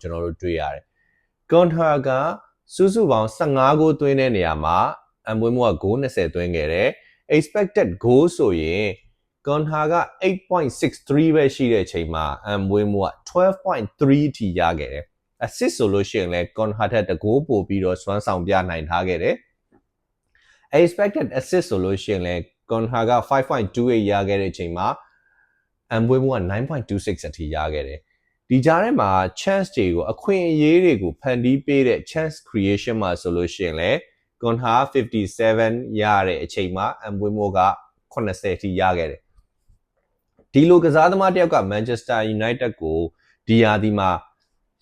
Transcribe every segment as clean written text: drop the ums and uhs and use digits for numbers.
ကျွန်တော်တို့တွေ့ရတယ်။ Gunter ကစုစုပေါင်း15 goal သွင်းတဲ့နေရာမှာအမ်ဘွေမိုးက goal 20 သွင်းခဲ့တယ်။ expected goal ဆိုရင် Gunter က 8.63 ပဲရှိတဲ့အချိန်မှာအမ်ဘွေမိုးက 12.3 အထိရခဲ့တယ်။ assist ဆိုလို့ရှိရင်လည်း Gunter ထက်တကိုးပို့ပြီးတော့စွမ်းဆောင်ပြနိုင်ထားခဲ့တယ်။ expected assist ဆိုလို့ရှိရင်လည်း Gunter က 5.28 ရခဲ့တဲ့အချိန်မှာအမ်ဘွေမိုးက 9.26 အထိရခဲ့တယ်။ဒီကြားထဲမှာ chance တွေကိုအခွင့်အရေးတွေကိုဖန်တီးပေးတဲ့ chance creation မှာဆိုလို့ရှိရင်လည်း Gunter 57ရတဲ့အချိန်မှာအမ်ဘွေမိုးက80အထိရခဲ့တယ်။ဒီလိုကစားသမားတယောက်က Manchester United ကိုဒီရာသီမှာ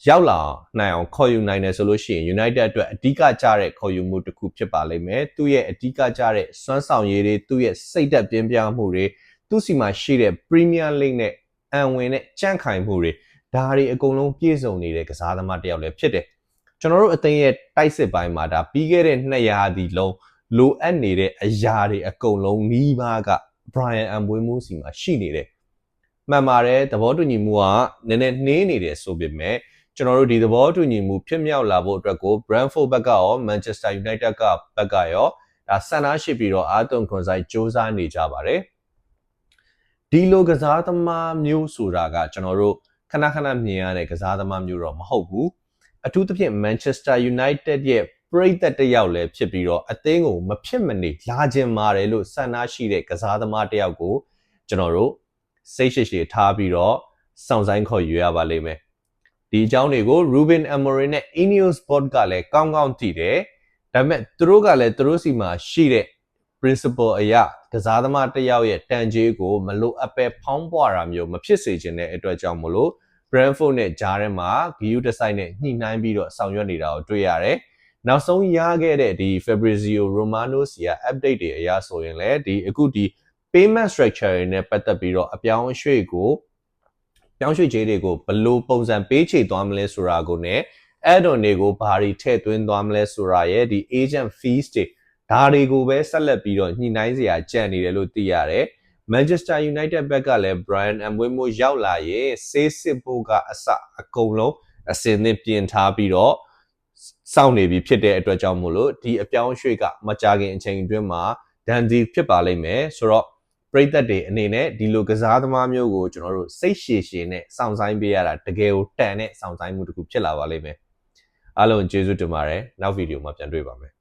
ရောက်လာနိုင်အောင်ခေါ်ယူနိုင်တယ်ဆိုလို့ရှိရင် United အတွက်အဓိကကျတဲ့ခေါ်ယူမှုတစ်ခုဖြစ်ပါလိမ့်မယ်။သူ့ရဲ့အဓိကကျတဲ့စွမ်းဆောင်ရည်တွေသူ့ရဲ့စိတ်သက်ပြင်းပြမှုတွေသူ့စီမှာရှိတဲ့ Premier League နဲ့အံဝင်တဲ့ကြန့်ခိုင်မှုတွေဒါတွေအကုန်လုံးပြည့်စုံနေတဲ့ကစားသမားတစ်ယောက်လည်းဖြစ်တယ်။ကျွန်တော်တို့အသင်းရဲ့တိုက်စစ်ပိုင်းမှာဒါပြီးခဲ့တဲ့2ရာသီလုံးလိုအပ်နေတဲ့အရာတွေအကုန်လုံးနီးပါးက Brian Mbeumo စီမှာရှိနေတယ်။မှန်ပါတယ်သဘောတူညီမှုကနည်းနည်းနှေးနေတယ်ဆိုပေမဲ့ကျွန်တော်တို့ဒီသဘောတူညီမှုဖြစ်မြောက်လာဖို့အတွက်ကို Brentford ဘက်ကရော Manchester United ကဘက်ကရောဒါဆန္ဒရှိပြီးတော့အာသွန်ခွန်ဆိုင်စ조사နေကြပါတယ်။ဒီလိုကစားသမားမျိုးဆိုတာကကျွန်တော်တို့ခဏခဏမြင်ရတဲ့ကစားသမားမျိုးတော့မဟုတ်ဘူး။အထူးသဖြင့် Manchester United ရဲ့ပရိသတ်တစ်ယောက်လည်းဖြစ်ပြီးတော့အသင်းကိုမဖြစ်မနေလာခြင်းပါတယ်လို့ဆန္ဒရှိတဲ့ကစားသမားတစ်ယောက်ကိုကျွန်တော်တို့စိတ်ရှိထားပြီးတော့စောင့်ဆိုင်ခေါ်ယူရပါလိမ့်မယ်။ဒီအကြောင်းတွေကို Ruben Amorim နဲ့ Ineos Sport ကလည်းကောင်းကောင်းသိတယ်။ဒါပေမဲ့သူတို့ကလည်းသူတို့စီမှာရှိတဲ့ principle အရာကစားသမားတစ်ယောက်ရဲ့တန်ကြေးကိုမလိုအပ်ပဲဖောင်းပွားတာမျိုးမဖြစ်စေချင်တဲ့အတွက်ကြောင့်မလို့ Brentford နဲ့ကြားထဲမှာဂီယူတဆိုင်နဲ့ညှိနှိုင်းပြီးတော့ဆောင်ရွက်နေတာကိုတွေ့ရတယ်။နောက်ဆုံးရခဲ့တဲ့ဒီ Fabrizio Romano စီက update တွေအရဆိုရင်လည်းဒီအခုဒီ payment structure တွေနဲ့ပတ်သက်ပြီးတော့အပြောင်းအရွှေ့ကိုပြောင်းရွှေ့ခြေတွေကိုဘယ်လိုပုံစံပေးချေသွားမလဲဆိုတာကိုနဲ့ add-on တွေကိုဘာတွေထည့်သွင်းသွားမလဲဆိုတာရဲ့ဒီ agent fees တွေဒါတွေကိုပဲဆက်လက်ပြီးတော့ညှိနှိုင်းစရာကြံနေတယ်လို့သိရတယ်။ Manchester United ဘက်ကလည်း Brian Mbeumo ရောက်လာရင်ဆေးစစ်ဖို့ကအစအကုန်လုံးအစင်းနဲ့ပြင်ထားပြီးတော့စောင့်နေပြီဖြစ်တဲ့အတွက်ကြောင့်မို့လို့ဒီအပြောင်းအရွှေ့ကမကြာခင်အချိန်အတွင်းမှာဒန်ဒီဖြစ်ပါလိမ့်မယ်ဆိုတော့ပရိသတ်တွေအနေနဲ့ဒီလိုကစားသမားမျိုးကိုကျွန်တော်တို့စိတ်ရှည်ရှည်နဲ့စောင့်ဆိုင်ပေးရတာတကယ်ကိုတန်တဲ့စောင့်ဆိုင်မှုတစ်ခုဖြစ်လာပါလိမ့်မယ်အားလုံးကျေးဇူးတင်ပါတယ်နောက်ဗီဒီယိုမှာပြန်တွေ့ပါမယ်